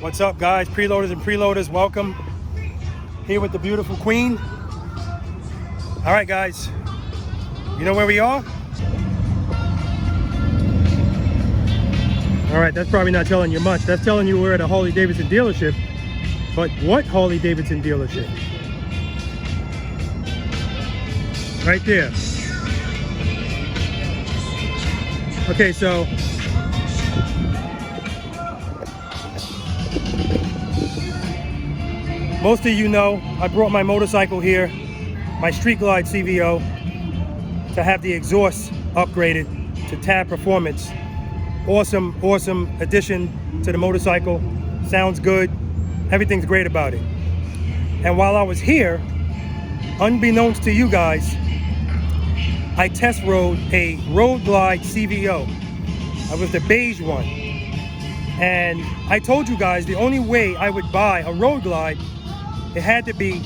What's up, guys? Preloaders and preloaders, welcome. Here with the beautiful queen. All right, guys, you know where we are? All right, that's probably not telling you much. That's telling you we're at a Harley Davidson dealership. But what Harley Davidson dealership? Right there. Okay, so most of you know I brought my motorcycle here, my Street Glide CVO, to have the exhaust upgraded to tab performance. Awesome addition to the motorcycle. Sounds good. Everything's great about it. And while I was here, unbeknownst to you guys, I test rode a Road Glide CVO. I was the beige one. And I told you guys the only way I would buy a Road Glide, it had to be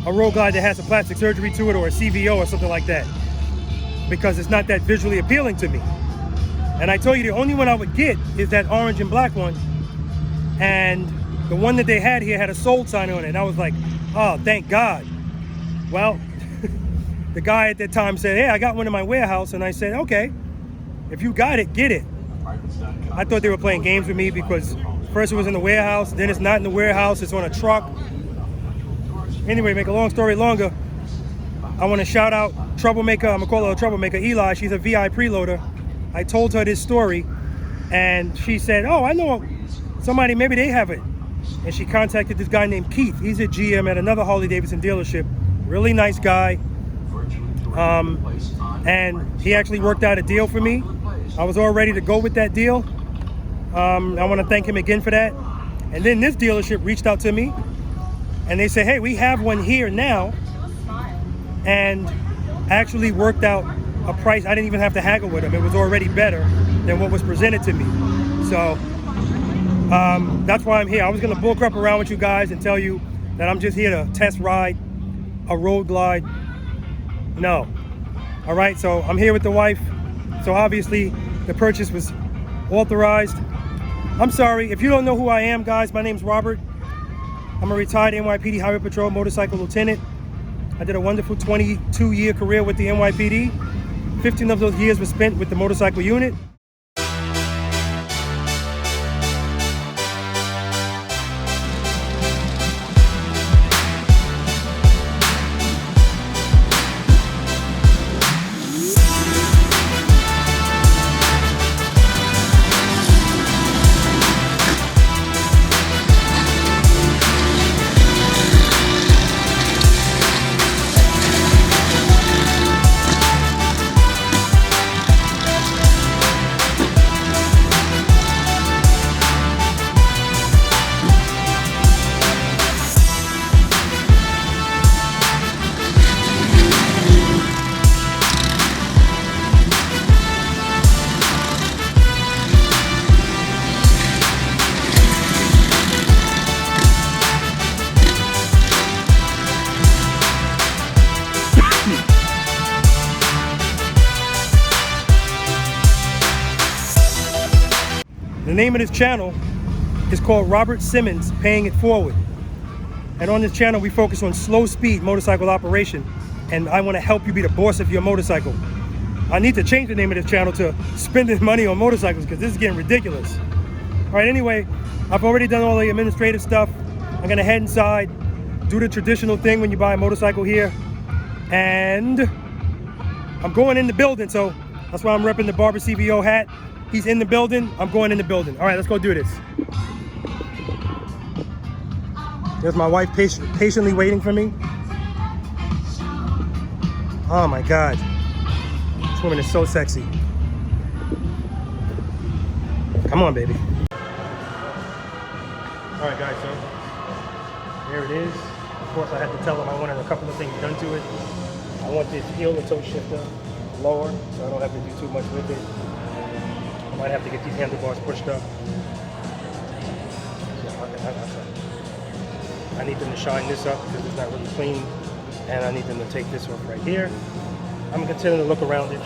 a Road Glide that has a plastic surgery to it, or a CVO or something like that, because it's not that visually appealing to me. And I told you the only one I would get is that orange and black one. And the one that they had here had a sold sign on it. And I was like, oh, thank God. Well, the guy at that time said, hey, I got one in my warehouse. And I said, okay, if you got it, get it. I thought they were playing games with me, because first it was in the warehouse, then it's not in the warehouse, it's on a truck. Anyway, make a long story longer, I want to shout out troublemaker, I'm gonna call her a troublemaker, Eli. She's a V.I.Preloader. I told her this story and she said, oh, I know somebody, maybe they have it. And she contacted this guy named Keith. He's a GM at another Harley Davidson dealership. Really nice guy. And he actually worked out a deal for me. I was all ready to go with that deal. I want to thank him again for that. And then this dealership reached out to me and they said, hey, we have one here now, and actually worked out a price. I didn't even have to haggle with them. It was already better than what was presented to me. So that's why I'm here. I was going to bull crap around with you guys and tell you that I'm just here to test ride a Road Glide. No. All right, so I'm here with the wife. So obviously the purchase was authorized. I'm sorry, if you don't know who I am, guys, my name's Robert. I'm a retired NYPD Highway Patrol motorcycle lieutenant. I did a wonderful 22-year career with the NYPD. 15 of those years were spent with the motorcycle unit. The name of this channel is called Robert Simmons Paying It Forward. And on this channel, we focus on slow speed motorcycle operation. And I want to help you be the boss of your motorcycle. I need to change the name of this channel to Spending Money on Motorcycles, because this is getting ridiculous. All right, anyway, I've already done all the administrative stuff. I'm going to head inside, do the traditional thing when you buy a motorcycle here. And I'm going in the building, so that's why I'm repping the Barber CVO hat. He's in the building, I'm going in the building. All right, let's go do this. There's my wife patiently waiting for me. Oh my God. This woman is so sexy. Come on, baby. All right, guys, so there it is. Of course, I had to tell them I wanted a couple of things done to it. I want this heel and toe shifter lower, so I don't have to do too much with it. I might have to get these handlebars pushed up. I need them to shine this up because it's not really clean, and I need them to take this off right here. I'm gonna continue to look around it.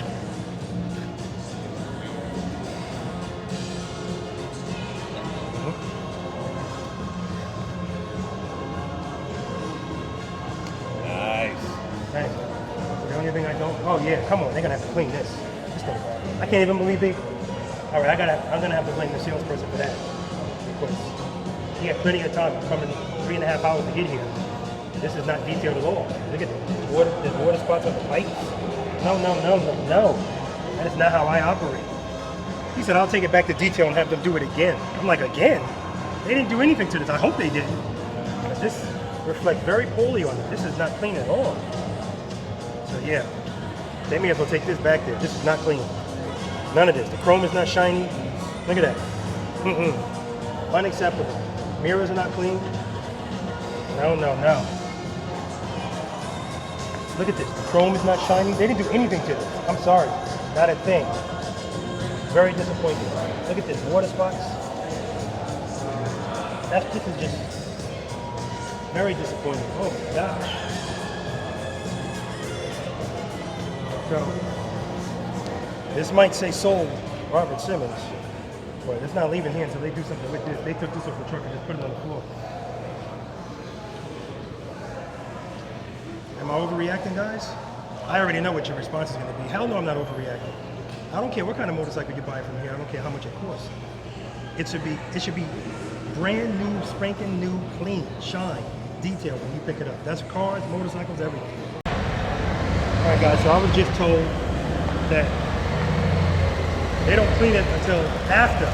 yeah, come on, they're gonna have to clean this. This thing, I can't even believe they. All right, I'm gonna have to blame the salesperson for that because he had plenty of time coming 3.5 hours to get here. This is not detailed at all. Look at this. There's water spots on the bike. No. That is not how I operate. He said, I'll take it back to detail and have them do it again. I'm like, again? They didn't do anything to this. I hope they didn't. But this reflects very poorly on it. This is not clean at all. So yeah, they may as well take this back there. This is not clean. None of this. The chrome is not shiny. Look at that. Unacceptable. Mirrors are not clean. No. Look at this. The chrome is not shiny. They didn't do anything to this. I'm sorry. Not a thing. Very disappointing. Look at this. Water spots. This is just very disappointing. Oh my gosh. So, this might say sold Robert Simmons, but it's not leaving here until they do something with this. They took this off the truck and just put it on the floor. Am I overreacting, guys? I already know what your response is going to be. Hell no, I'm not overreacting. I don't care what kind of motorcycle you buy from here. I don't care how much it costs. It should be brand new, spanking new, clean, shine, detailed when you pick it up. That's cars, motorcycles, everything. All right, guys. So I was just told that they don't clean it until after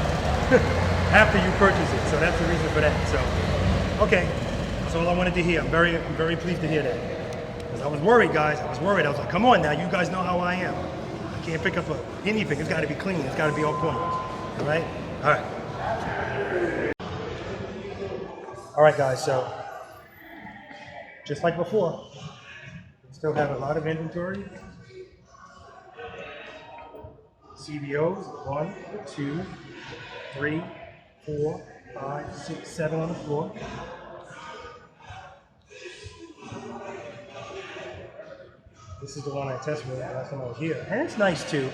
you purchase it. So that's the reason for that. So, okay. That's all I wanted to hear. I'm very pleased to hear that. Because I was worried, guys. I was like, come on now. You guys know how I am. I can't pick up anything. It's got to be clean. It's got to be on point. All right? All right. All right, guys. So, just like before, we still have a lot of inventory. CVOs, 1, 2, 3, 4, 5, 6, 7 on the floor. This is the one I tested with last time I was here. And it's nice too.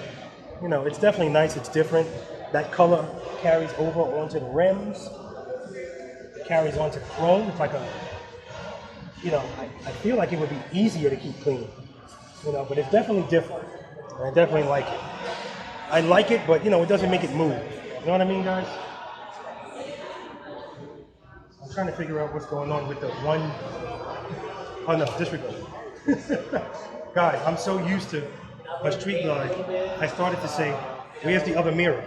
You know, it's definitely nice, it's different. That color carries over onto the rims. It carries onto the chrome. It's like a, you know, I feel like it would be easier to keep clean. You know, but it's definitely different. I definitely like it. I like it, but you know, it doesn't make it move. You know what I mean, guys? I'm trying to figure out what's going on with the one. Oh no, disregard. Guys, I'm so used to a street glide, I started to say, where's the other mirror?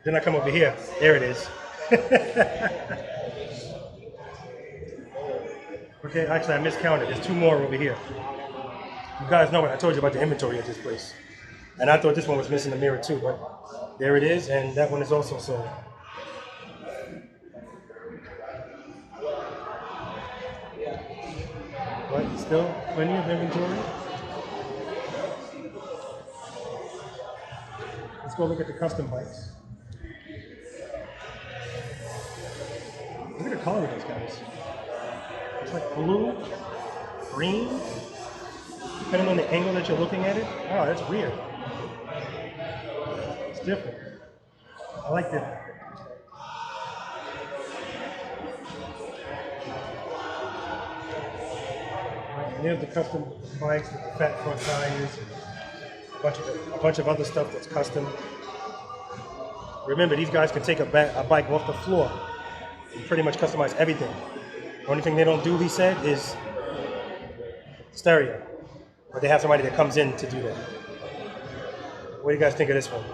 Then I come over here. There it is. Okay, actually I miscounted. There's 2 more over here. You guys know what I told you about the inventory at this place. And I thought this one was missing a mirror too, but there it is, and that one is also sold. But still plenty of inventory. Let's go look at the custom bikes. Look at the color of these guys. It's like blue, green, depending on the angle that you're looking at it. Oh, that's weird. It's different. I like different. And there's the custom bikes with the fat front tires and a bunch of other stuff that's custom. Remember, these guys can take a bike off the floor and pretty much customize everything. The only thing they don't do, he said, is stereo. But they have somebody that comes in to do that. What do you guys think of this one?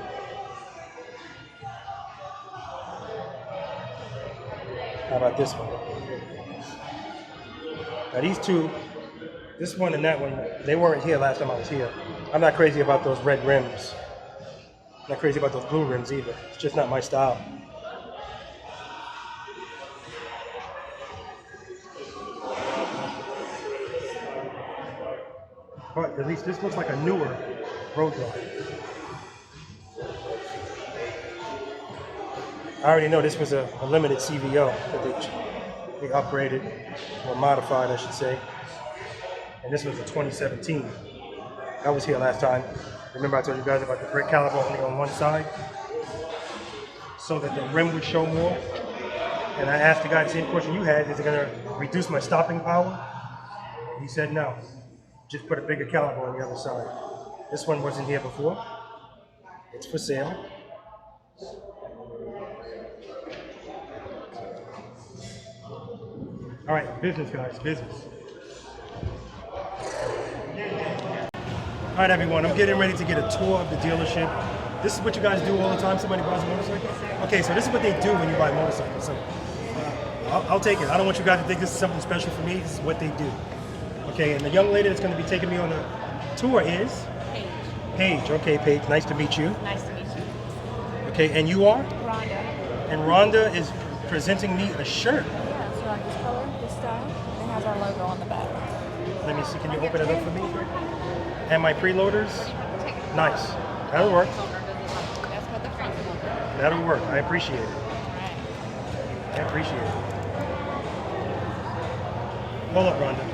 How about this one? Now these two, this one and that one, they weren't here last time I was here. I'm not crazy about those red rims. I'm not crazy about those blue rims either. It's just not my style. But at least this looks like a newer road dog. I already know this was a limited CVO that they upgraded, or modified I should say. And this was a 2017. That was here last time. Remember I told you guys about the brake caliper only on one side, so that the rim would show more. And I asked the guy the same question you had, is it gonna reduce my stopping power? He said no, just put a bigger caliper on the other side. This one wasn't here before. It's for sale. All right, business guys, business. All right, everyone, I'm getting ready to get a tour of the dealership. This is what you guys do all the time, somebody buys a motorcycle? Okay, so this is what they do when you buy a motorcycle. So I'll take it. I don't want you guys to think this is something special for me. This is what they do. Okay, and the young lady that's going to be taking me on the tour is? Paige. Paige, okay, Paige, nice to meet you. Nice to meet you. Okay, and you are? Rhonda. And Rhonda is presenting me a shirt. Yeah, so like this color, this style, it has our logo on the back. Let me see, can you open it up for me? And my preloaders? Nice. That'll work. That's what the front logo. That'll work. I appreciate it. I appreciate it. Hold up, Rhonda.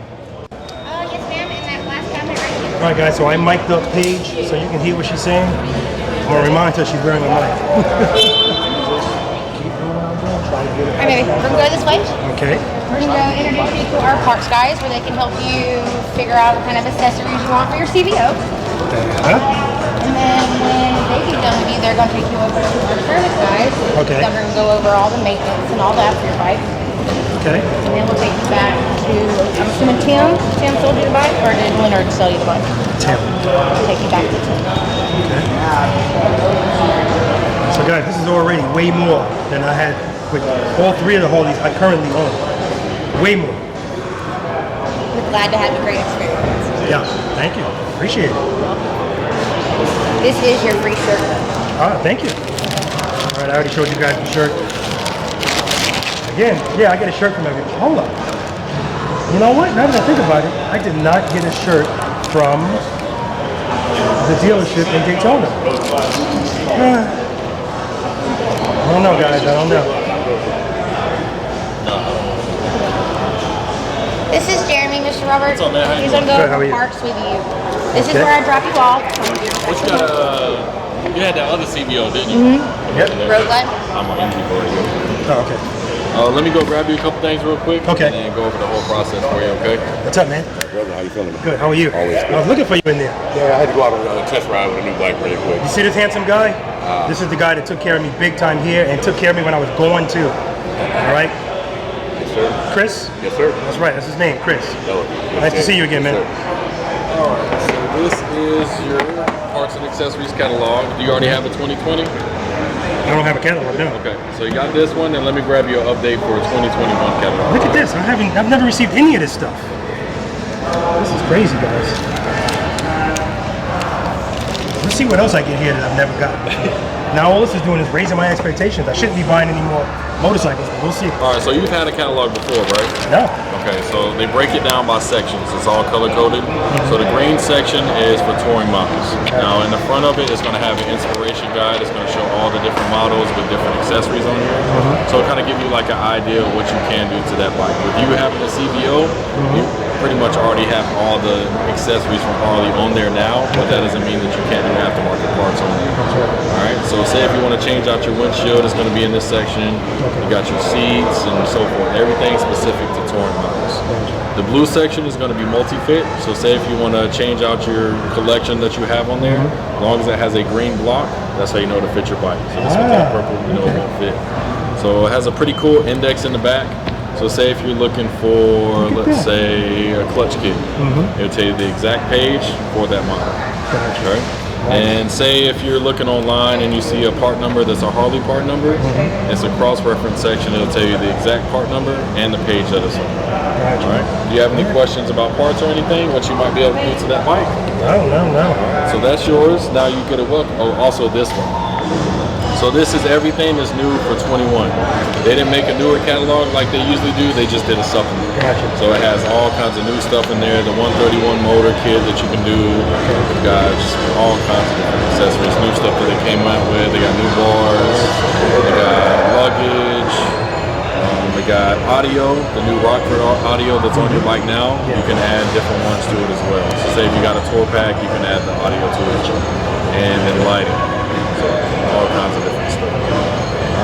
Yes, ma'am, in that last cabinet right here. All right, guys, so I mic'd up Paige so you can hear what she's saying. I'm going to remind her she's wearing a mic. Alright, baby, we're going to go this way. Okay. We're going to introduce you to our parts guys where they can help you figure out what kind of accessories you want for your CVO. And then when they get done with you, they're going to take you over to our service guys. Okay. They're going to go over all the maintenance and all that for your bike. Okay. And then we'll take you back to, I'm assuming Tim sold you the bike, or did Leonard sell you the bike? Tim. We'll take you back to Tim. Okay. So guys, this is already way more than I had with all three of the Harleys I currently own. Way more. We're glad to have a great experience. Yeah, thank you. Appreciate it. This is your free shirt. Thank you. All right, I already showed you guys the shirt. Again, yeah, I get a shirt from everybody. Hold up. You know what? Now that I think about it, I did not get a shirt from the dealership in Daytona. I don't know, guys. I don't know. This is Jeremy, Mr. Robert. What's up, man? How you He's going to Good, go how are over you? parks with you. This is where I drop you off. What you got? You had that other CVO, didn't you? Yep. Road Glide. I'm on inventory. Oh, okay. Let me go grab you a couple things real quick. Okay. And then go over the whole process for you, okay? What's up, man? Brother, how you feeling? Good. How are you? Always good. I was looking for you in there. Yeah, I had to go out on a test ride with a new bike really quick. You see this handsome guy? This is the guy that took care of me big time here and took care of me when I was going too. All right? Yes, sir. Chris? Yes, sir. That's right. That's his name, Chris. Hello. Nice to see you again, man. All right. So this is your parts and accessories catalog. Do you already have a 2020? I don't have a catalog, no. Okay. So you got this one, and let me grab you an update for a 2021 catalog. Look at this. I've never received any of this stuff. This is crazy, guys. Let's see what else I get here that I've never gotten. Now all this is doing is raising my expectations. I shouldn't be buying any more motorcycles, but we'll see. All right. So you've had a catalog before, right? No. Okay, so they break it down by sections. It's all color-coded. So the green section is for touring models. Now in the front of it, it's going to have an inspiration guide. It's going to show all the different models with different accessories on here. So it kind of give you like an idea of what you can do to that bike. With you having a CVO, you pretty much already have all the accessories from Harley on there now, but that doesn't mean that you can't do aftermarket parts on there. All right, so say if you want to change out your windshield, it's going to be in this section. You got your seats and so forth. Everything specific to touring models. The blue section is going to be multi-fit. So say if you want to change out your collection that you have on there, as long as it has a green block, that's how you know to fit your bike. So this one's got purple, you know it won't fit. So it has a pretty cool index in the back. So say if you're looking for, let's say, a clutch kit, it'll tell you the exact page for that model. Okay? And say if you're looking online and you see a part number that's a Harley part number, it's a cross-reference section. It'll tell you the exact part number and the page that it's on. All right. Do you have any questions about parts or anything? What you might be able to do to that bike? No. So that's yours. Now you get a welcome. Oh, also this one. So this is everything that's new for 21. They didn't make a newer catalog like they usually do. They just did a supplement. Gotcha. So it has all kinds of new stuff in there. The 131 motor kit that you can do. We've got just all kinds of different accessories, new stuff that they came out with. They got new bars. They got luggage. They got audio, the new Rockford audio that's on your bike now. You can add different ones to it as well. So say if you got a tour pack, you can add the audio to it. And then lighting. So all kinds of different stuff.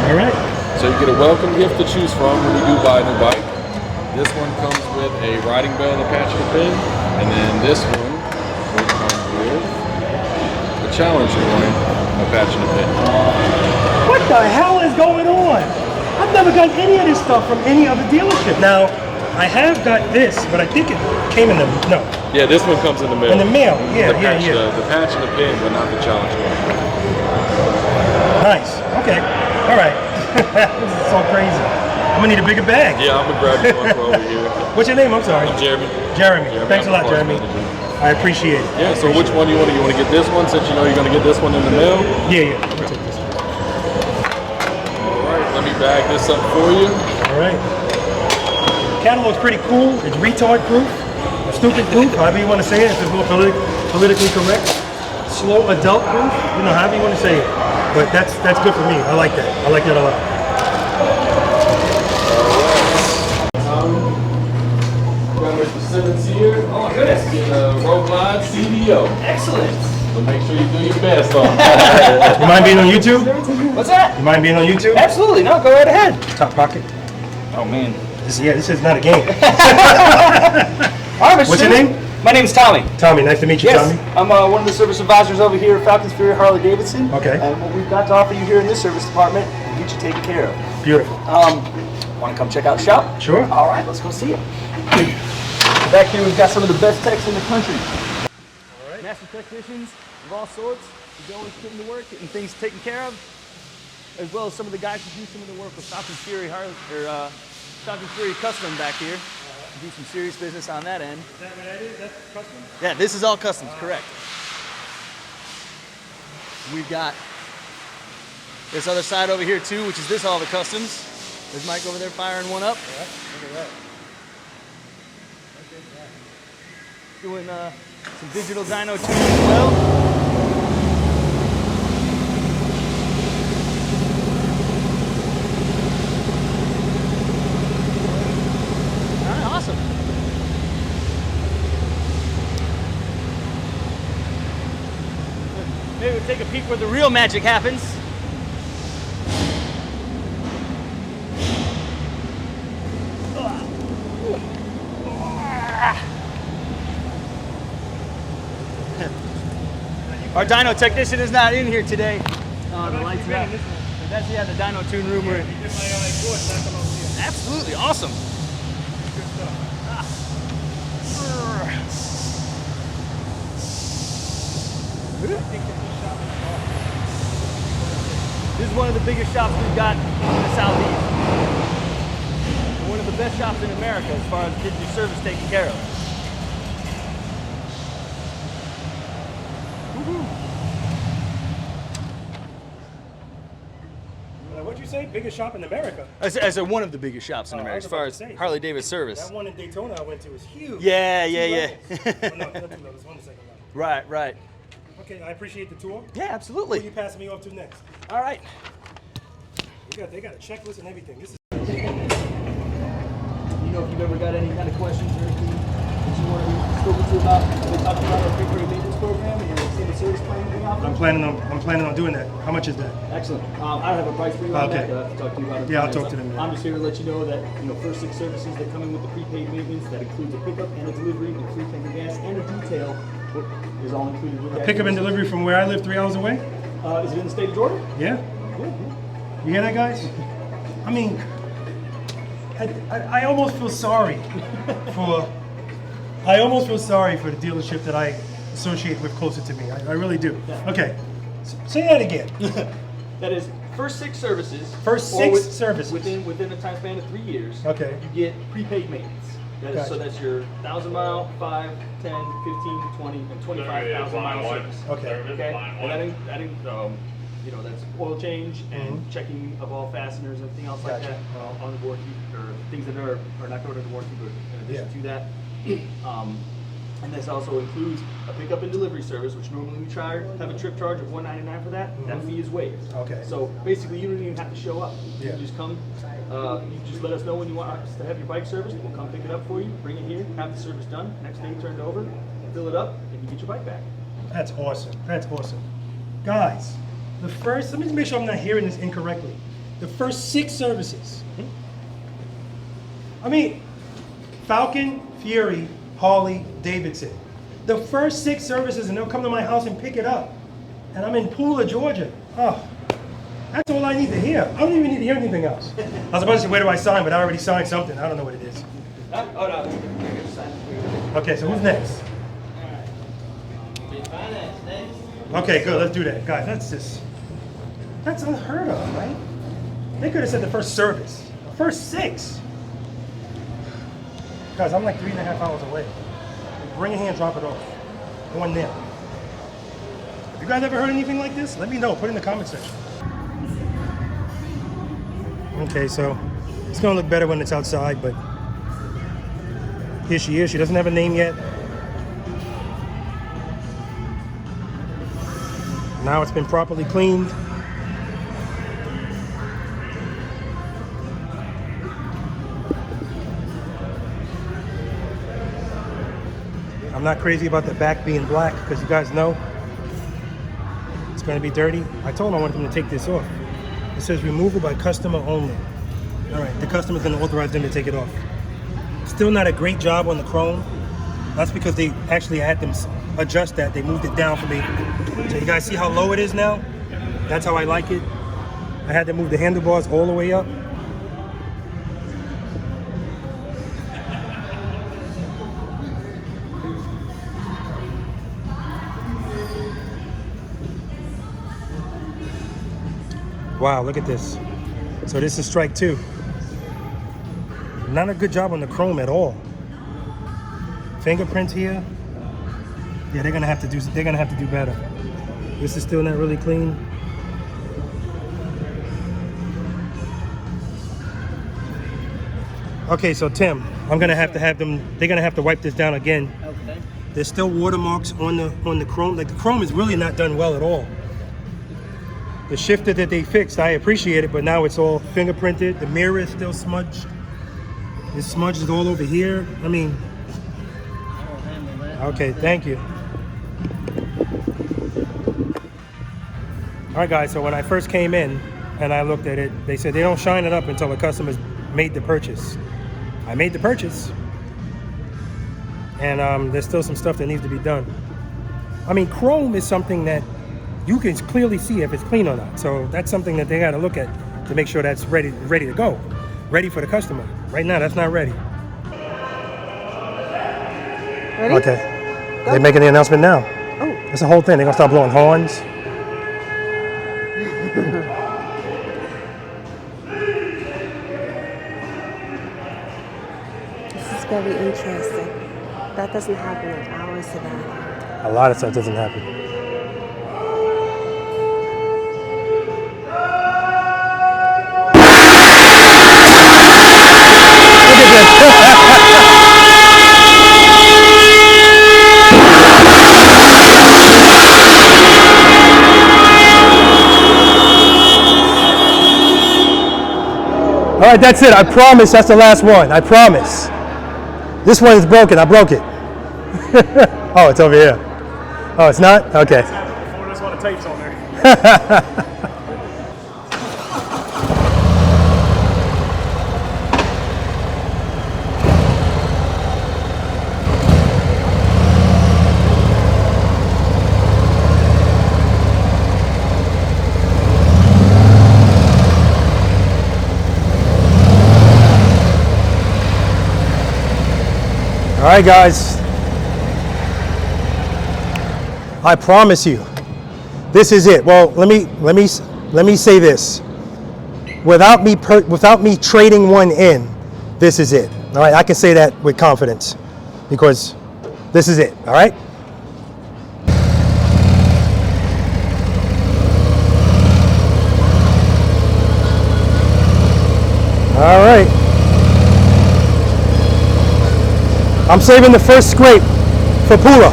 All right. So you get a welcome gift to choose from when you do buy a new bike. This one comes with a riding bell attached to the pin, and then this one will come with challenge joint, a patch in the pin. What the hell is going on? I've never gotten any of this stuff from any other dealership. Now, I have got this, but I think it came in the, no. Yeah, this one comes in the mail. In the mail, yeah, the patch, yeah. The patch and the pin, but not the challenge joint. Nice, okay, all right. This is so crazy. I'm gonna need a bigger bag. Yeah, I'm gonna grab you one for over here. What's your name? I'm sorry. I'm Jeremy. Jeremy. Thanks a I'm lot, the parts Jeremy. manager. I appreciate it. Yeah, so which one do you want? You want to get this one since you know you're gonna get this one in the mail? Yeah, I'm gonna take this one. Alright, let me bag this up for you. All right. Catalog's pretty cool. It's retard proof, stupid proof, however you want to say it. If it's more politically correct. Slow adult proof, you know, however you want to say it. But that's good for me. I like that. I like that a lot. Got Mr. Simmons here. Oh my goodness. Road Glide CVO. Excellent. So make sure you do your best on it. You mind being on YouTube? What's that? You mind being on YouTube? Absolutely. No, go right ahead. Top pocket. Oh man. This is not a game. All right, Mr. What's your Simmons. name? My name's Tommy. Tommy, nice to meet you, Yes, Tommy. I'm one of the service advisors over here at Falcons Harley Davidson. Okay. And what we've got to offer you here in this service department will get you taken care of. Beautiful. Want to come check out the shop? Sure. All right, let's go see it. Back here, we've got some of the best techs in the country. All right. Master technicians of all sorts. Who's always putting to work, getting things taken care of, as well as some of the guys who do some of the work with Falcons Fury Custom back here. Do some serious business on that end. Is that what that is? That's custom? Yeah, this is all customs, correct. We've got this other side over here too, which is this all the customs. There's Mike over there firing one up. Yeah, look at that. Doing some digital dyno tuning as well. Maybe we'll take a peek where the real magic happens. Our dyno technician is not in here today. Oh, the lights are out. That's the dyno tune room. Where absolutely awesome. This is one of the biggest shops we've got in the Southeast. One of the best shops in America as far as getting your service taken care of. What'd you say? Biggest shop in America? I said one of the biggest shops in Oh, I America was as far about as to say. Harley Davidson service. That one in Daytona I went to was huge. Yeah. Well, no, not 2 levels, one the second level. Right. Okay, I appreciate the tour. Yeah, Who are absolutely. you passing me off to next? All right. They got a checklist and everything. This is You know, if you've ever got any kind of questions or anything that you want to be spoken to about, we talked about our pre-paid maintenance program and you're seeing the service plan we offer. I'm planning on doing that. How much is that? Excellent. I don't have a price for you on Okay. that. I'll have to talk to you about it. Yeah, I'll talk to them, yeah. I'm just here to let you know that, first 6 services that come in with the prepaid maintenance, that includes a pickup and a delivery, and free tank of gas, and a detail is all included with that. Pickup and delivery from where I live 3 hours away? Is it in the state of Georgia? Yeah. You hear that, guys? I mean, I almost feel sorry for the dealership that I associate with closer to me. I really do. Okay, say that again. That is first 6 services. First or 6 services. Within a time span of 3 years. Okay. You get prepaid maintenance. Gotcha. So that's your 1,000 mile, 5, 10, 15, 20, and 25,000 mile service. Okay. Okay. And that's oil change and checking of all fasteners and everything else like Gotcha. that on the warranty, or things that are not covered under warranty, but in addition to that. And this also includes a pickup and delivery service, which normally we have a trip charge of $199 for that. That fee is waived. Okay. So basically, you don't even have to show up. Yeah. You just come. You just let us know when you want us to have your bike serviced. We'll come pick it up for you, bring it here, have the service done. Next day, turn it over, fill it up, and you get your bike back. That's awesome. That's awesome. Guys, let me make sure I'm not hearing this incorrectly. The first 6 services. I mean, Falcon, Fury, Harley, Davidson. The first 6 services, and they'll come to my house and pick it up. And I'm in Pooler, Georgia. Oh, that's all I need to hear. I don't even need to hear anything else. I was about to say, where do I sign? But I already signed something. I don't know what it is. Oh, no. Okay, so who's next? Okay, good. Let's do that. Guys, that's unheard of, right? They could have said the first service. The first 6. Guys, I'm like 3.5 hours away. Bring it here and drop it off. One nail. Have you guys ever heard anything like this? Let me know. Put it in the comment section. Okay, so it's gonna look better when it's outside, but here she is. She doesn't have a name yet. Now it's been properly cleaned. I'm not crazy about the back being black because you guys know it's going to be dirty. I told him I wanted him to take this off. It says removal by customer only. All right, the customer's going to authorize them to take it off. Still not a great job on the chrome. That's because they actually had them adjust that. They moved it down for me. So you guys see how low it is now? That's how I like it. I had to move the handlebars all the way up. Wow, look at this. So this is strike 2. Not a good job on the chrome at all. Fingerprints here. Yeah, they're gonna have to do better. This is still not really clean. Okay, so Tim, I'm gonna have to have them. They're gonna have to wipe this down again. Okay. There's still watermarks on the chrome. Like the chrome is really not done well at all. The shifter that they fixed, I appreciate it, but now it's all fingerprinted. The mirror is still smudged. It's smudged all over here. I mean, okay, thank you. All right, guys, so when I first came in and I looked at it, they said they don't shine it up until the customer's made the purchase. I made the purchase, and there's still some stuff that needs to be done. I mean, chrome is something that you can clearly see if it's clean or not. So that's something that they got to look at to make sure that's ready to go, ready for the customer. Right now, that's not ready. Ready? Okay. They're making the announcement now. Oh. That's the whole thing. They're gonna start blowing horns. This is very interesting. That doesn't happen like hours to that. A lot of stuff doesn't happen. All right, that's it. I promise that's the last one. I promise. This one is broken. I broke it. Oh, it's over here. Oh, it's not? Okay. That's why the tape's on there. All right, guys. I promise you, this is it. Well, let me say this. Without me trading one in, this is it. All right, I can say that with confidence because this is it. All right. All right. I'm saving the first scrape for Pula.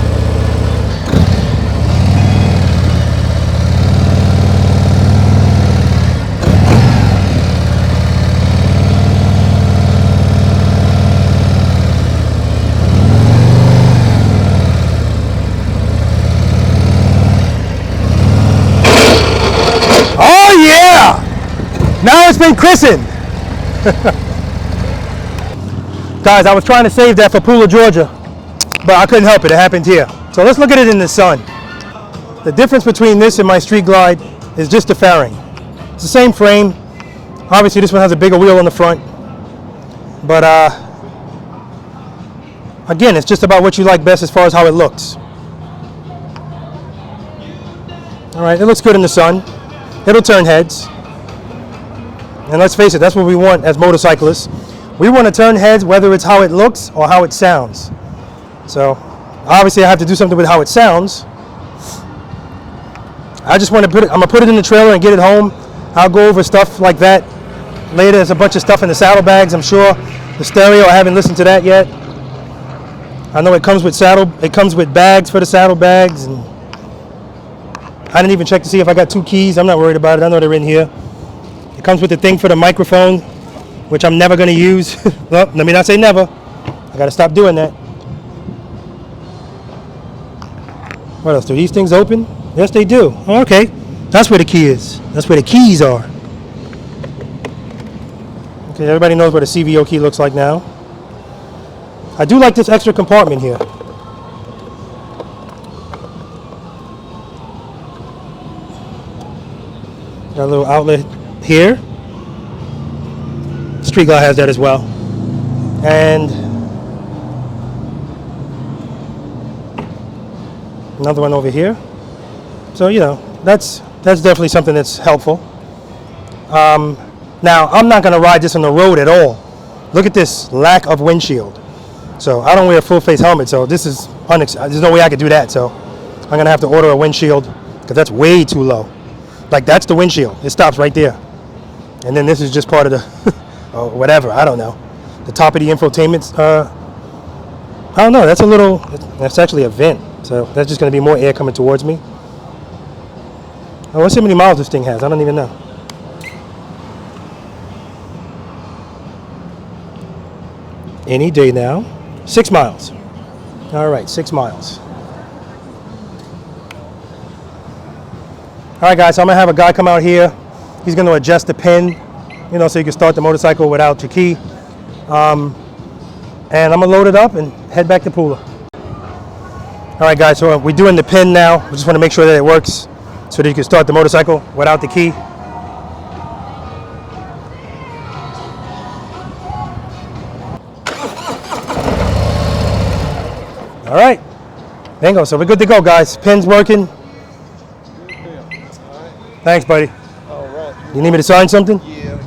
Oh yeah! Now it's been christened. Guys, I was trying to save that for Pooler, Georgia, but I couldn't help it. It happened here. So let's look at it in the sun. The difference between this and my Street Glide is just the fairing. It's the same frame. Obviously this one has a bigger wheel on the front. But again, it's just about what you like best as far as how it looks. All right, it looks good in the sun. It'll turn heads. And let's face it, that's what we want as motorcyclists. We want to turn heads whether it's how it looks or how it sounds. So obviously I have to do something with how it sounds. I just want to I'm gonna put it in the trailer and get it home. I'll go over stuff like that later. There's a bunch of stuff in the saddlebags, I'm sure. The stereo, I haven't listened to that yet. I know it comes with bags for the saddlebags, and I didn't even check to see if I got 2 keys. I'm not worried about it. I know they're in here. It comes with the thing for the microphone, which I'm never going to use. Well, let me not say never. I got to stop doing that. What else? Do these things open? Yes, they do. Oh, okay. That's where the key is. That's where the keys are. Okay, everybody knows what a CVO key looks like now. I do like this extra compartment here. Got a little outlet here. Street Glide has that as well. And another one over here. So, you know, that's definitely something that's helpful. Now, I'm not going to ride this on the road at all. Look at this lack of windshield. So I don't wear a full face helmet, so this is there's no way I could do that. So I'm going to have to order a windshield because that's way too low. Like, that's the windshield. It stops right there. And then this is just part of the, or whatever, I don't know. The top of the infotainment, I don't know, that's actually a vent. So that's just going to be more air coming towards me. Oh, let's see how many miles this thing has. I don't even know. Any day now. 6 miles. All right, 6 miles. All right, guys, so I'm going to have a guy come out here. He's going to adjust the pin, you know, so you can start the motorcycle without your key. And I'm going to load it up and head back to Pula. All right, guys, so we're doing the pin now. We just want to make sure that it works so that you can start the motorcycle without the key. All right, bingo. So we're good to go, guys. Pin's working. Thanks, buddy. All right. You need me to sign something? Yeah.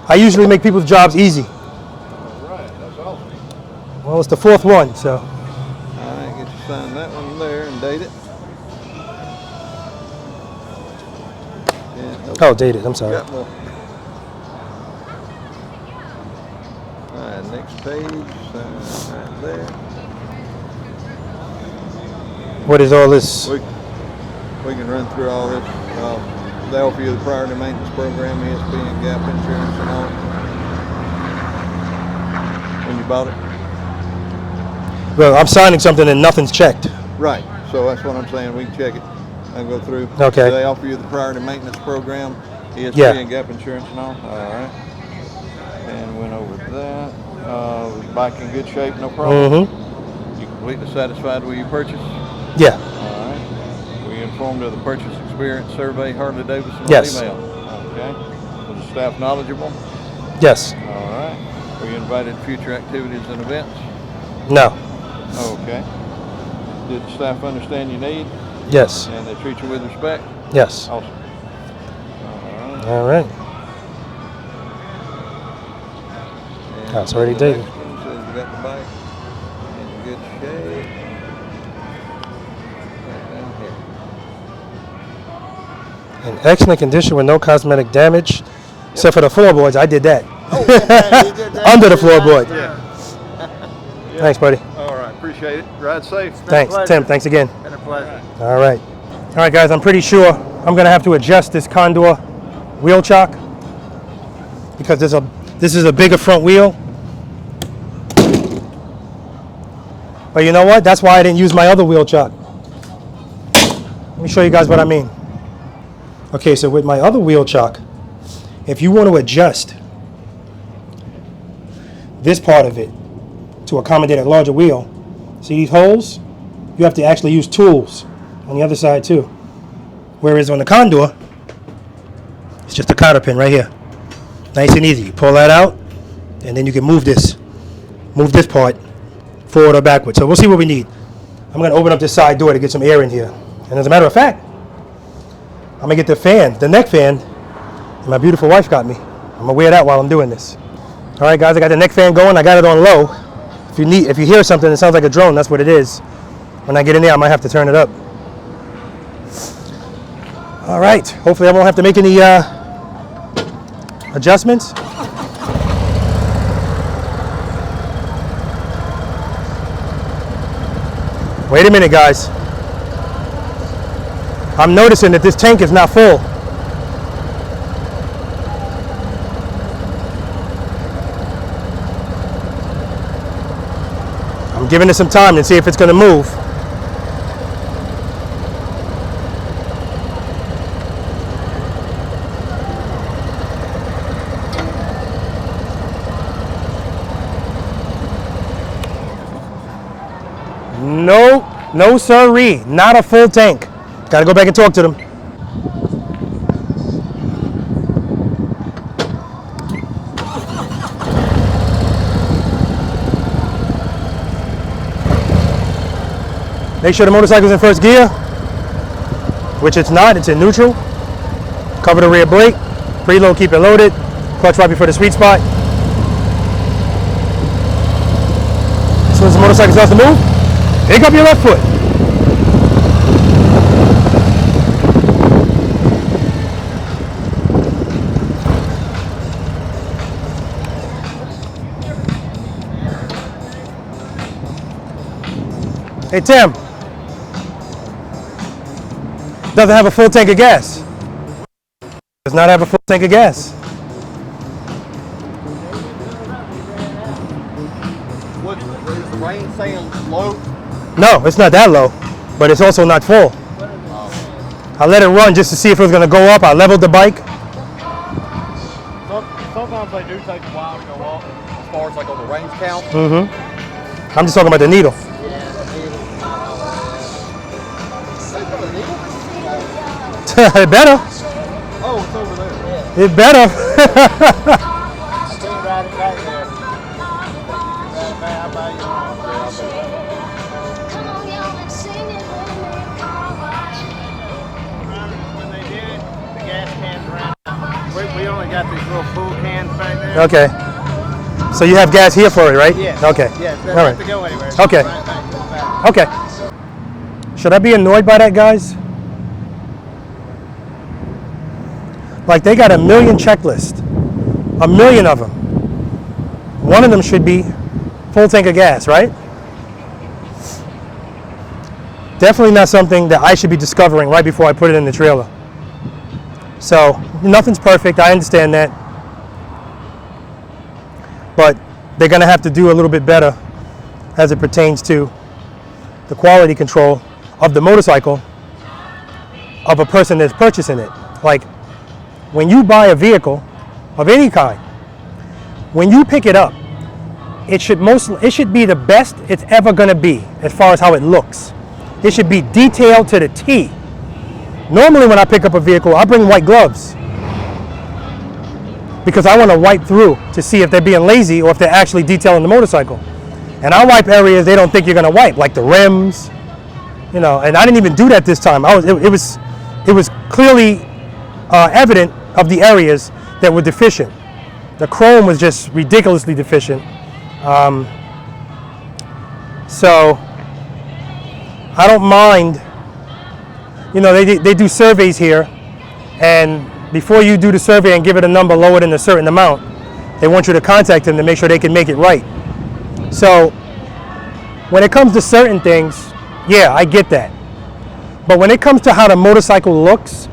I usually make people's jobs easy. All right. That's awesome. Well, it's the 4th one, so. All right. Get you to sign that one there and date it. Yeah, nope. Oh, dated. I'm sorry. Got more. All right. Next page. Sign right there. What is all this? We can run through all this. They'll offer you the priority maintenance program, ESP and gap insurance and all. When you bought it. Well, I'm signing something and nothing's checked. Right. So that's what I'm saying. We can check it. I'll go through. Okay. They offer you the priority maintenance program, ESP Yeah. and gap insurance and all. All right. And went over that. Was the bike in good shape? No problem. Mm-hmm. You completely satisfied with your purchase? Yeah. All right. We informed of the purchase experience survey, Harley Davidson Yes. email. Okay. Was the staff knowledgeable? Yes. All right. We invited future activities and events? No. Okay. Did the staff understand your need Yes. and they treat you with respect? Yes. Awesome. All right. All right. And That's already the dated. next one says you got the bike in good shape. Right down here. In excellent condition with no cosmetic damage, except for the floorboards. I did that. Under the floorboard. Yeah. Thanks, buddy. All right. Appreciate it. Ride safe. Thanks, Tim. Thanks again. Been a pleasure. All right. All right, guys, I'm pretty sure I'm going to have to adjust this Condor wheel chock because this is a bigger front wheel. But you know what? That's why I didn't use my other wheel chock. Let me show you guys what I mean. Okay, so with my other wheel chock, if you want to adjust this part of it to accommodate a larger wheel, see these holes? You have to actually use tools on the other side too. Whereas on the condor, it's just a cotter pin right here. Nice and easy. You pull that out, and then you can move this part forward or backward. So we'll see what we need. I'm gonna open up this side door to get some air in here. And as a matter of fact, I'm gonna get the fan, the neck fan, that my beautiful wife got me. I'm gonna wear that while I'm doing this. All right, guys, I got the neck fan going. I got it on low. If you hear something that sounds like a drone, that's what it is. When I get in there, I might have to turn it up. All right, hopefully I won't have to make any adjustments. Wait a minute, guys. I'm noticing that this tank is not full. I'm giving it some time to see if it's going to move. No sirree, not a full tank. Gotta go back and talk to them. Make sure the motorcycle's in first gear, which it's not, it's in neutral. Cover the rear brake, preload, keep it loaded, clutch right before the sweet spot. As soon as the motorcycle starts to move, pick up your left foot. Hey Tim, doesn't have a full tank of gas. Does not have a full tank of gas. What is the rain saying low? No, it's not that low, but it's also not full. I let it run just to see if it was going to go up. I leveled the bike. Sometimes they do take a while to go up as far as like on the range count. I'm just talking about the needle. It better. Oh, it's over there. It better. When they did it, the gas cans ran out. We only got these little full cans back there. Okay. So you have gas here for it, right? Yeah. Okay. Yeah, it doesn't All have right. to go anywhere. Okay. Right back to the back. Okay. Should I be annoyed by that, guys? Like, they got a million checklists. A million of them. One of them should be full tank of gas, right? Definitely not something that I should be discovering right before I put it in the trailer. So, nothing's perfect, I understand that. But they're gonna have to do a little bit better as it pertains to the quality control of the motorcycle of a person that's purchasing it. Like, when you buy a vehicle of any kind, when you pick it up, it should be the best it's ever gonna be as far as how it looks. It should be detailed to the T. Normally when I pick up a vehicle, I bring white gloves because I want to wipe through to see if they're being lazy or if they're actually detailing the motorcycle. And I wipe areas they don't think you're gonna wipe, like the rims, you know. And I didn't even do that this time. It was clearly evident of the areas that were deficient. The chrome was just ridiculously deficient. So I don't mind, you know, they do surveys here, and before you do the survey and give it a number lower than a certain amount, they want you to contact them to make sure they can make it right. So when it comes to certain things, yeah, I get that. But when it comes to how the motorcycle looks,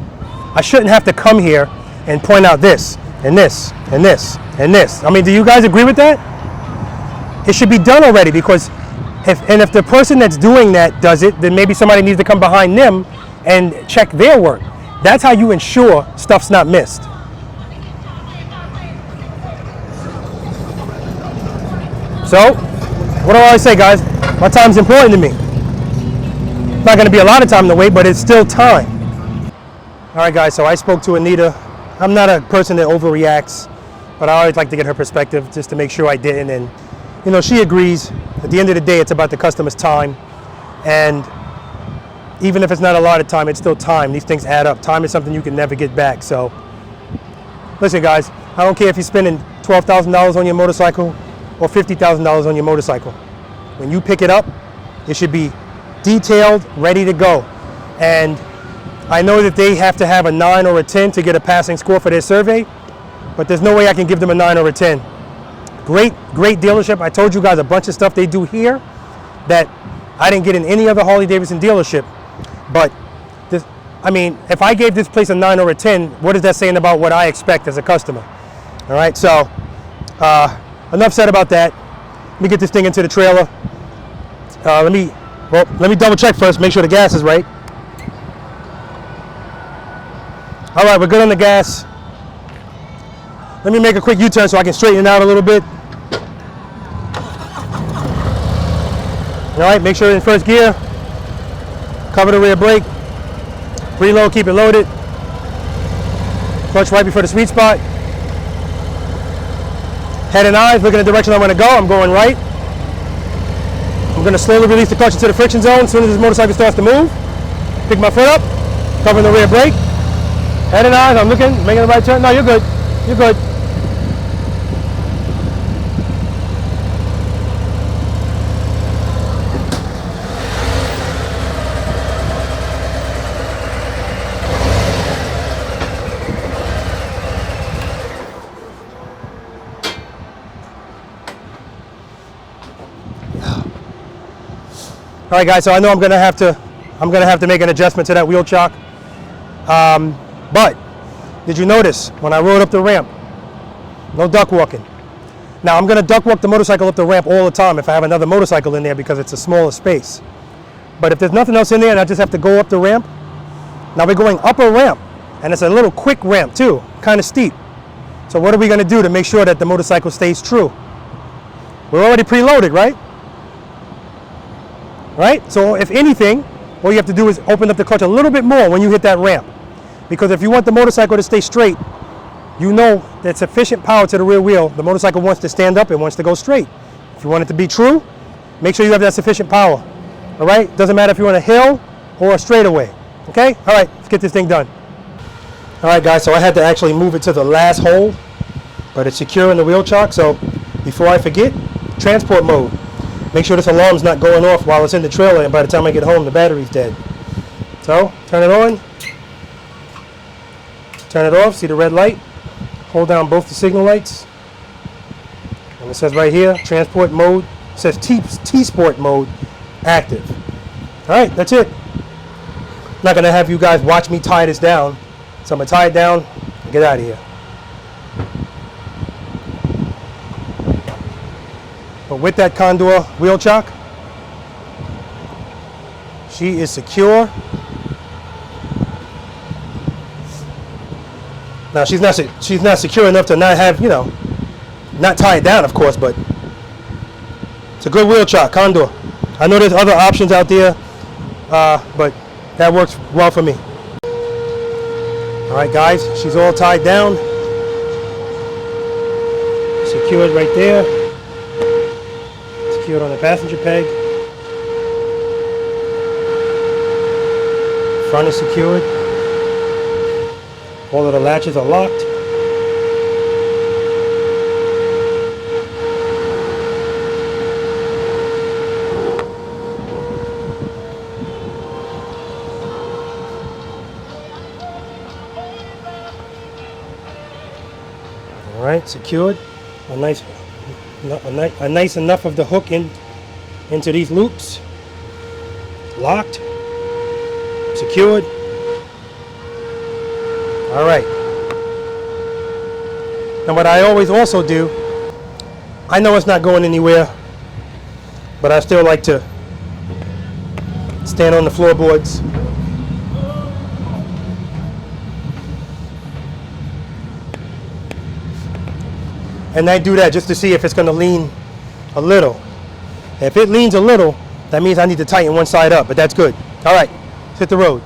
I shouldn't have to come here and point out this, and this, and this, and this. I mean, do you guys agree with that? It should be done already, because if the person that's doing that does it, then maybe somebody needs to come behind them and check their work. That's how you ensure stuff's not missed. So, what do I always say, guys? My time's important to me. It's not going to be a lot of time to wait, but it's still time. All right, guys, so I spoke to Anita. I'm not a person that overreacts, but I always like to get her perspective just to make sure I didn't. And, you know, she agrees. At the end of the day, it's about the customer's time. And even if it's not a lot of time, it's still time. These things add up. Time is something you can never get back. So, listen, guys, I don't care if you're spending $12,000 on your motorcycle or $50,000 on your motorcycle. When you pick it up, it should be detailed, ready to go. And I know that they have to have a 9 or a 10 to get a passing score for their survey, but there's no way I can give them a 9 or a 10. Great dealership. I told you guys a bunch of stuff they do here that I didn't get in any other Harley Davidson dealership. But this, I mean, if I gave this place a 9 or a 10, what is that saying about what I expect as a customer? All right, so enough said about that. Let me get this thing into the trailer. Let me double check first, make sure the gas is right. All right, we're good on the gas. Let me make a quick U-turn so I can straighten it out a little bit. All right, make sure it's in first gear. Cover the rear brake. Preload, keep it loaded. Clutch right before the sweet spot. Head and eyes, look in the direction I want to go. I'm going right. I'm going to slowly release the clutch into the friction zone as soon as this motorcycle starts to move. Pick my foot up, covering the rear brake. Head and eyes, I'm looking, making the right turn. No, you're good. You're good. All right, guys. So I know I'm gonna have to make an adjustment to that wheel chock. But did you notice when I rode up the ramp? No duck walking. Now I'm gonna duck walk the motorcycle up the ramp all the time if I have another motorcycle in there because it's a smaller space. But if there's nothing else in there and I just have to go up the ramp, now we're going up a ramp, and it's a little quick ramp too, kind of steep. So what are we gonna do to make sure that the motorcycle stays true? We're already preloaded, right? Right? So if anything, all you have to do is open up the clutch a little bit more when you hit that ramp. Because if you want the motorcycle to stay straight, you know that sufficient power to the rear wheel. The motorcycle wants to stand up, it wants to go straight. If you want it to be true, make sure you have that sufficient power. All right? Doesn't matter if you're on a hill or a straightaway. Okay? All right, let's get this thing done. All right, guys, so I had to actually move it to the last hole, but it's secure in the wheel chock. So before I forget, transport mode. Make sure this alarm's not going off while it's in the trailer, and by the time I get home, the battery's dead. So, turn it on. Turn it off, see the red light. Hold down both the signal lights. And it says right here, transport mode. It says T-Sport mode, active. All right, that's it. I'm not gonna have you guys watch me tie this down. So I'm gonna tie it down and get out of here. But with that Condor wheel chock, she is secure. Now she's not secure enough to not have, you know, not tie it down, of course, but it's a good wheel chock, Condor. I know there's other options out there, but that works well for me. All right, guys, she's all tied down, secured right there. Secured on the passenger peg. Front is secured. All of the latches are locked. All right, secured. A nice enough of the hook into these loops. Locked. Secured. All right. And what I always also do, I know it's not going anywhere, but I still like to stand on the floorboards. And I do that just to see if it's going to lean a little. If it leans a little, that means I need to tighten one side up, but that's good. All right, let's hit the road.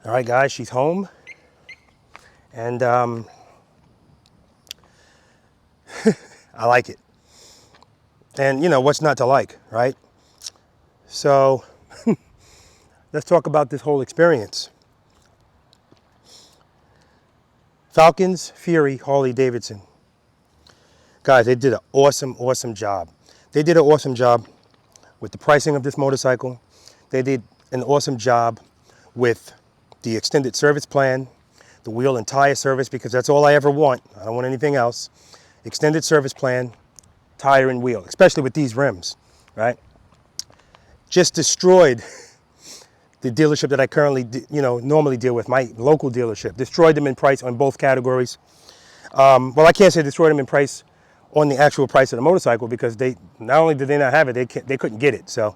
All right, guys, she's home. And I like it. And you know, what's not to like, right? So let's talk about this whole experience. Falcons, Fury, Harley Davidson. Guys, they did an awesome, awesome job. They did an awesome job with the pricing of this motorcycle. They did an awesome job with the extended service plan, the wheel and tire service, because that's all I ever want. I don't want anything else. Extended service plan, tire and wheel, especially with these rims, right? Just destroyed the dealership that I currently, normally deal with, my local dealership. Destroyed them in price on both categories. Well, I can't say destroyed them in price on the actual price of the motorcycle, because they not only did they not have it, they couldn't get it. So,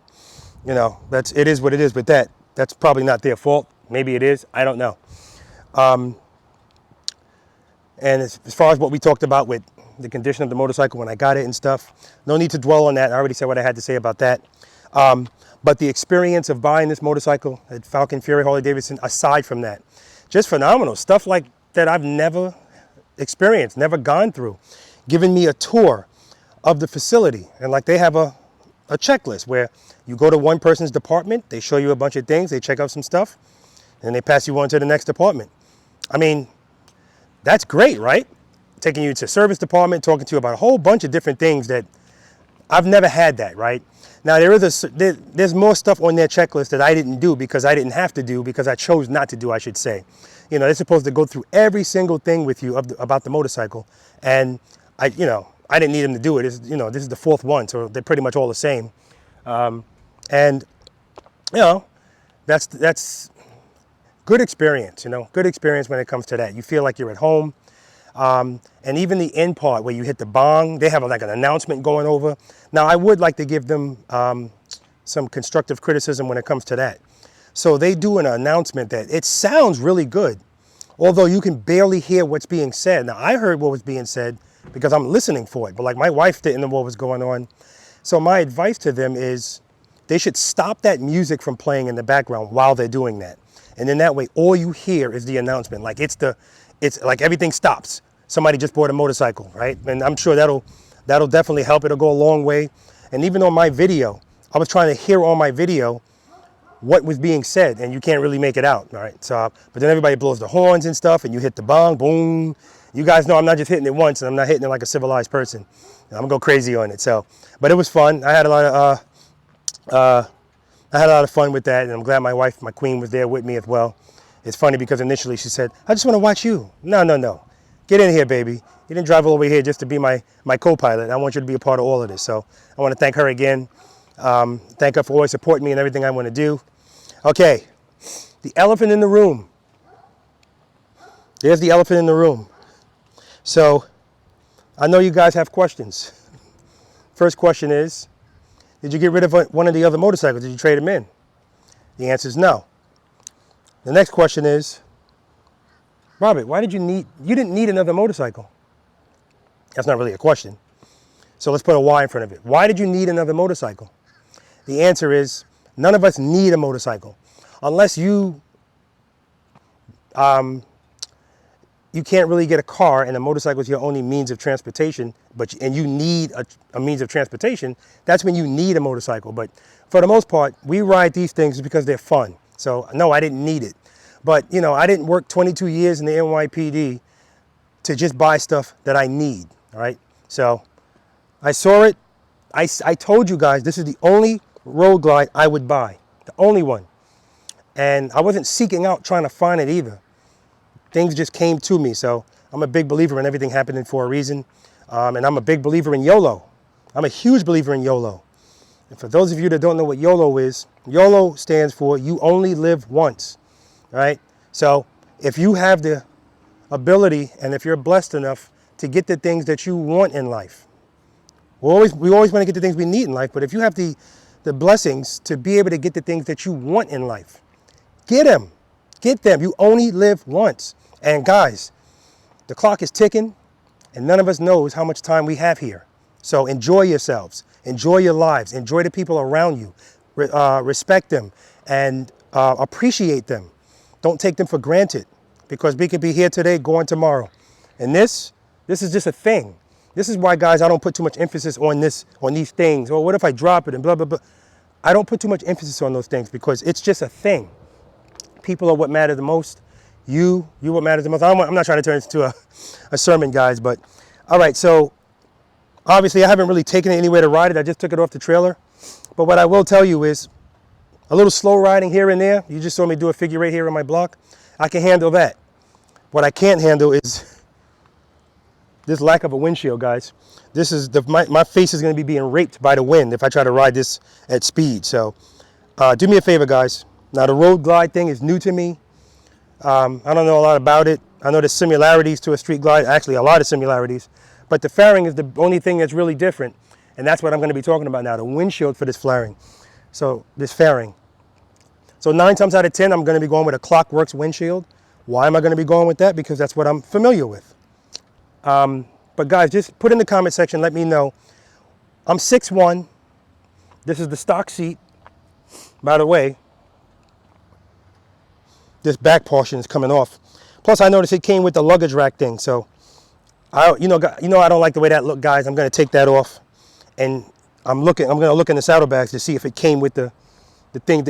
you know, it is what it is. But that's probably not their fault. Maybe it is. I don't know. And as far as what we talked about with the condition of the motorcycle when I got it and stuff, no need to dwell on that. I already said what I had to say about that. But the experience of buying this motorcycle at Falcon, Fury, Harley Davidson, aside from that, just phenomenal. Stuff like that I've never experienced, never gone through. Giving me a tour of the facility. And like they have a checklist where you go to one person's department, they show you a bunch of things, they check out some stuff, and they pass you on to the next department. I mean, That's great, right? Taking you to service department, talking to you about a whole bunch of different things that I've never had that, right? Now there's more stuff on their checklist that I didn't do because I didn't have to do because I chose not to do, I should say. You know, they're supposed to go through every single thing with you about the motorcycle, and I didn't need them to do it. This is the 4th one, so they're pretty much all the same. And you know, that's good experience. You know, good experience when it comes to that. You feel like you're at home. And even the end part where you hit the bong, they have like an announcement going over. Now, I would like to give them some constructive criticism when it comes to that. So they do an announcement that it sounds really good, although you can barely hear what's being said. Now, I heard what was being said because I'm listening for it, but like my wife didn't know what was going on. So my advice to them is they should stop that music from playing in the background while they're doing that. And then that way, all you hear is the announcement. Like it's like everything stops. Somebody just bought a motorcycle, right? And I'm sure that'll definitely help. It'll go a long way. And even on my video, I was trying to hear on my video what was being said, and you can't really make it out, all right? So, but then everybody blows the horns and stuff, and you hit the bong, boom. You guys know I'm not just hitting it once, and I'm not hitting it like a civilized person. I'm gonna go crazy on it. So, but it was fun. I had a lot of fun with that, and I'm glad my wife, my queen, was there with me as well. It's funny because initially she said, "I just want to watch you." No. Get in here, baby. You didn't drive all the way here just to be my co-pilot. I want you to be a part of all of this. So I want to thank her again. Thank her for always supporting me in everything I want to do. Okay, the elephant in the room. There's the elephant in the room. So I know you guys have questions. First question is, did you get rid of one of the other motorcycles? Did you trade them in? The answer is no. The next question is, Robert, you didn't need another motorcycle. That's not really a question. So let's put a why in front of it. Why did you need another motorcycle? The answer is, none of us need a motorcycle. Unless you can't really get a car and a motorcycle is your only means of transportation, and you need a means of transportation, that's when you need a motorcycle. But for the most part, we ride these things because they're fun. So no, I didn't need it. But you know, I didn't work 22 years in the NYPD to just buy stuff that I need, all right? So I saw it. I told you guys this is the only road glide I would buy, the only one. And I wasn't seeking out trying to find it either. Things just came to me. So I'm a big believer in everything happening for a reason. And I'm a big believer in YOLO. I'm a huge believer in YOLO. And for those of you that don't know what YOLO is, YOLO stands for you only live once, right? So if you have the ability and if you're blessed enough to get the things that you want in life, we always want to get the things we need in life, but if you have the blessings to be able to get the things that you want in life, get them. Get them. You only live once. And guys, the clock is ticking and none of us knows how much time we have here. So enjoy yourselves. Enjoy your lives. Enjoy the people around you. Respect them and appreciate them. Don't take them for granted because we could be here today, going tomorrow. And this is just a thing. This is why, guys, I don't put too much emphasis on these things. Or what if I drop it and blah, blah, blah. I don't put too much emphasis on those things because it's just a thing. People are what matter the most. You what matters the most. I'm not trying to turn this into a sermon, guys, but all right. So obviously I haven't really taken it anywhere to ride it. I just took it off the trailer. But what I will tell you is a little slow riding here and there. You just saw me do a figure eight here on my block. I can handle that. What I can't handle is this lack of a windshield, guys. This is my face is going to be being raped by the wind if I try to ride this at speed. So do me a favor, guys. Now the road glide thing is new to me. I don't know a lot about it. I know there's similarities to a street glide, actually a lot of similarities, but the fairing is the only thing that's really different. And that's what I'm going to be talking about now, the windshield for this fairing. So this fairing. So 9 times out of 10, I'm going to be going with a Clockworks windshield. Why am I going to be going with that? Because that's what I'm familiar with. But guys, just put in the comment section, let me know. I'm 6'1". This is the stock seat. By the way, this back portion is coming off. Plus, I noticed it came with the luggage rack thing. So, I don't like the way that looked, guys. I'm going to take that off, and I'm going to look in the saddlebags to see if it came with the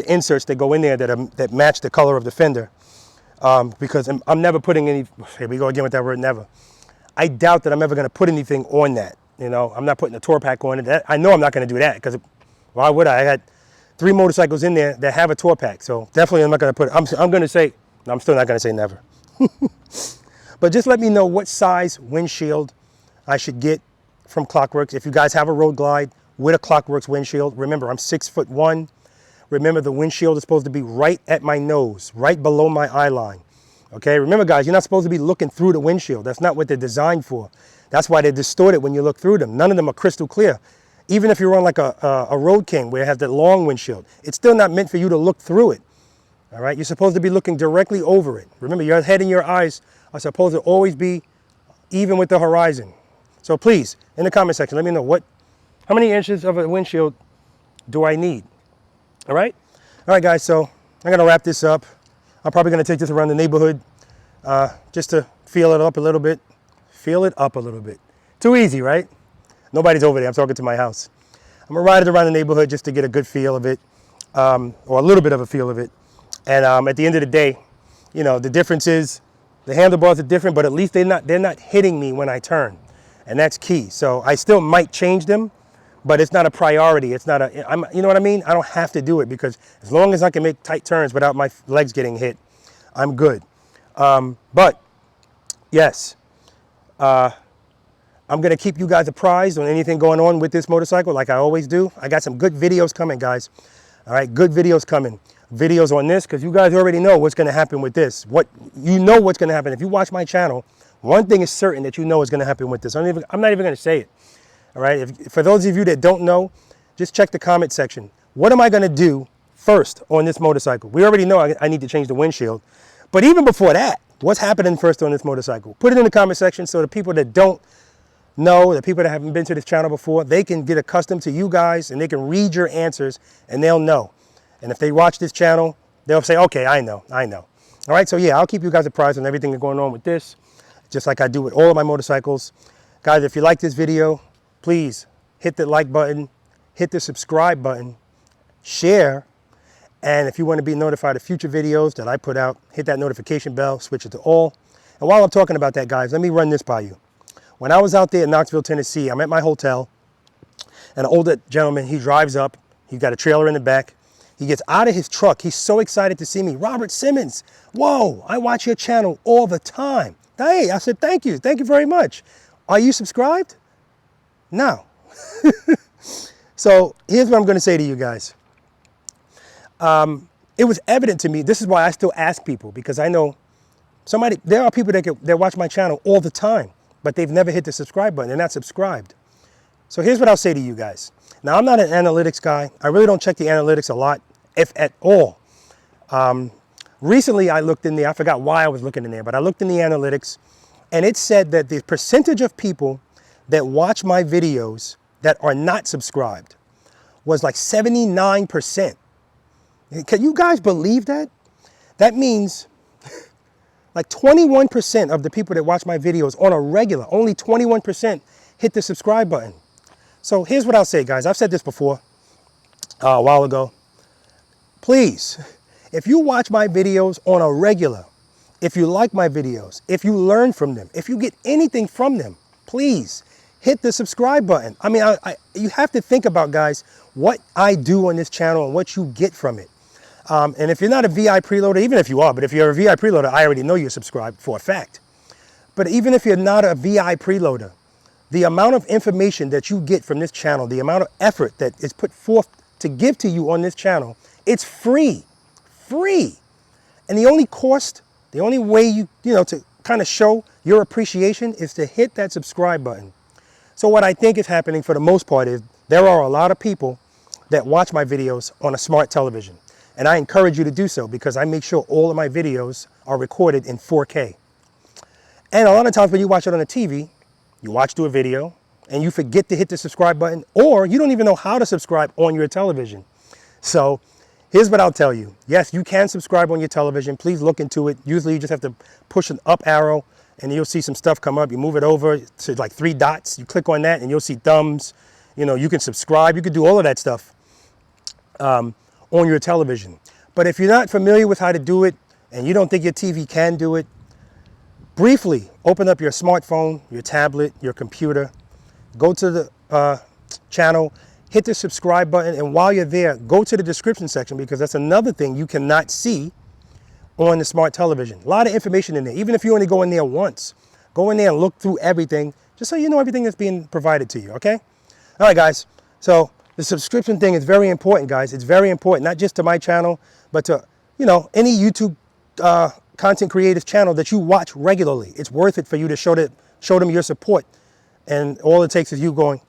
inserts that go in there that match the color of the fender. because I'm never putting any, here we go again with that word never. I doubt that I'm ever going to put anything on that. You know, I'm not putting a tour pack on it. I know I'm not going to do that because why would I? I got 3 motorcycles in there that have a tour pack. So definitely I'm not going to put it. I'm going to say, no, I'm still not going to say never. But just let me know what size windshield I should get from Clockworks. If you guys have a Road Glide with a Clockworks windshield, remember I'm 6'1". Remember the windshield is supposed to be right at my nose, right below my eye line. Okay, remember guys, you're not supposed to be looking through the windshield. That's not what they're designed for. That's why they're distorted when you look through them. None of them are crystal clear. Even if you're on like a Road King where it has that long windshield, it's still not meant for you to look through it. All right, you're supposed to be looking directly over it. Remember, your head and your eyes are supposed to always be even with the horizon. So please, in the comment section, let me know how many inches of a windshield do I need? All right, guys, so I'm gonna wrap this up. I'm probably gonna take this around the neighborhood just to feel it up a little bit. Feel it up a little bit. Too easy, right? Nobody's over there, I'm talking to my house. I'm gonna ride it around the neighborhood just to get a good feel of it, or a little bit of a feel of it. And at the end of the day, you know, the difference is the handlebars are different, but at least they're not hitting me when I turn. And that's key. So I still might change them, but it's not a priority. It's not you know what I mean? I don't have to do it because as long as I can make tight turns without my legs getting hit, I'm good. But yes, I'm gonna keep you guys apprised on anything going on with this motorcycle like I always do. I got some good videos coming, guys. All right, good videos coming. Videos on this because you guys already know what's gonna happen with this. You know what's gonna happen. If you watch my channel, one thing is certain that you know is gonna happen with this. I'm not even gonna say it. All right, for those of you that don't know, just check the comment section. What am I gonna do first on this motorcycle? We already know I need to change the windshield. But even before that, what's happening first on this motorcycle? Put it in the comment section so the people that don't know, the people that haven't been to this channel before, they can get accustomed to you guys and they can read your answers and they'll know. And if they watch this channel, they'll say, okay, I know. All right, so yeah, I'll keep you guys apprised on everything that's going on with this, just like I do with all of my motorcycles. Guys, if you like this video, please hit the like button, hit the subscribe button, share, and if you want to be notified of future videos that I put out, hit that notification bell, switch it to all. And while I'm talking about that, guys, let me run this by you. When I was out there in Knoxville, Tennessee, I'm at my hotel, and an older gentleman, he drives up, he's got a trailer in the back, he gets out of his truck, he's so excited to see me. Robert Simmons, whoa, I watch your channel all the time. Hey, I said, thank you very much. Are you subscribed? No. So here's what I'm going to say to you guys. It was evident to me, this is why I still ask people, because I know there are people that watch my channel all the time, but they've never hit the subscribe button. They're not subscribed. So here's what I'll say to you guys. Now, I'm not an analytics guy. I really don't check the analytics a lot, if at all. Recently, I looked in there. I forgot why I was looking in there, but I looked in the analytics, and it said that the percentage of people that watch my videos that are not subscribed was like 79%. Can you guys believe that? That means like 21% of the people that watch my videos on a regular, only 21% hit the subscribe button. So here's what I'll say, guys. I've said this before a while ago. Please, if you watch my videos on a regular, if you like my videos, if you learn from them, if you get anything from them, please hit the subscribe button. I mean, you have to think about, guys, what I do on this channel and what you get from it. And if you're not a V.I.Preloader, even if you are, but if you're a V.I.Preloader, I already know you're subscribed for a fact. But even if you're not a V.I.Preloader, the amount of information that you get from this channel, the amount of effort that is put forth to give to you on this channel, it's free. And the only cost, the only way to kind of show your appreciation is to hit that subscribe button. So what I think is happening for the most part is there are a lot of people that watch my videos on a smart television. And I encourage you to do so because I make sure all of my videos are recorded in 4K. And a lot of times when you watch it on a TV, you watch through a video and you forget to hit the subscribe button, or you don't even know how to subscribe on your television. So here's what I'll tell you. Yes, you can subscribe on your television. Please look into it. Usually you just have to push an up arrow and you'll see some stuff come up. You move it over to like 3 dots. You click on that and you'll see thumbs. You can subscribe. You can do all of that stuff on your television. But if you're not familiar with how to do it, and you don't think your TV can do it, briefly open up your smartphone, your tablet, your computer, go to the channel, hit the subscribe button, and while you're there, go to the description section, because that's another thing you cannot see on the smart television. A lot of information in there. Even if you only go in there once, go in there and look through everything, just so you know everything that's being provided to you, okay? All right, guys. So the subscription thing is very important, guys. It's very important, not just to my channel, but to, you know, any YouTube content creators channel that you watch regularly. It's worth it for you to show them your support. And all it takes is you going,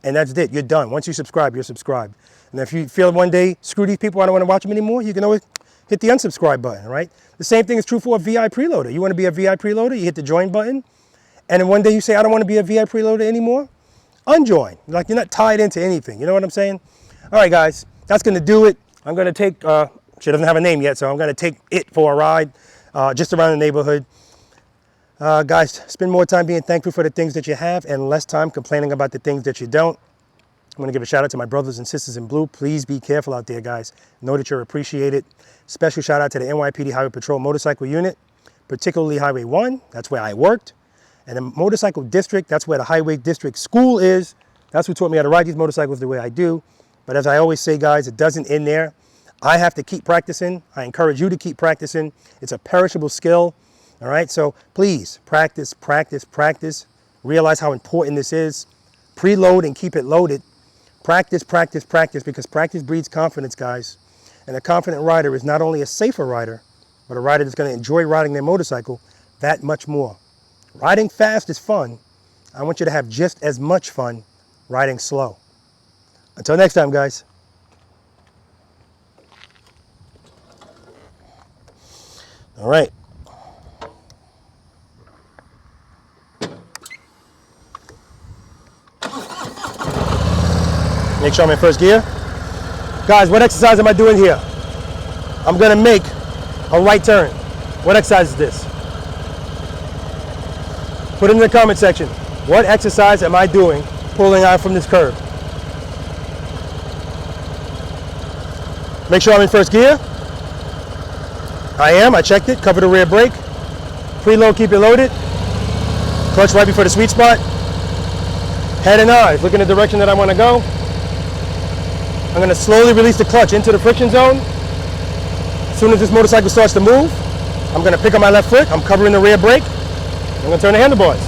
and that's it. You're done. Once you subscribe, you're subscribed. And if you feel one day, screw these people, I don't want to watch them anymore, you can always hit the unsubscribe button, right? The same thing is true for a V.I.Preloader. You want to be a V.I.Preloader, you hit the join button. And then one day you say, I don't want to be a V.I.Preloader anymore, unjoin. Like, you're not tied into anything. You know what I'm saying? All right, guys, that's going to do it. I'm going to take, she doesn't have a name yet, so I'm going to take it for a ride just around the neighborhood. Guys, spend more time being thankful for the things that you have and less time complaining about the things that you don't. I'm going to give a shout out to my brothers and sisters in blue. Please be careful out there, guys. Know that you're appreciated. Special shout out to the NYPD Highway Patrol Motorcycle Unit, particularly Highway 1. That's where I worked. And the Motorcycle District, that's where the Highway District School is. That's who taught me how to ride these motorcycles the way I do. But as I always say, guys, it doesn't end there. I have to keep practicing. I encourage you to keep practicing. It's a perishable skill. All right, so please practice, practice, practice. Realize how important this is. Preload and keep it loaded. Practice, practice, practice, because practice breeds confidence, guys. And a confident rider is not only a safer rider, but a rider that's going to enjoy riding their motorcycle that much more. Riding fast is fun. I want you to have just as much fun riding slow. Until next time, guys. All right. Make sure I'm in first gear. Guys, what exercise am I doing here? I'm gonna make a right turn. What exercise is this? Put it in the comment section. What exercise am I doing pulling out from this curb? Make sure I'm in first gear. I am, I checked it. Cover the rear brake. Preload, keep it loaded. Clutch right before the sweet spot. Head and eyes, look in the direction that I want to go. I'm going to slowly release the clutch into the friction zone. As soon as this motorcycle starts to move, I'm going to pick up my left foot. I'm covering the rear brake. I'm going to turn the handlebars.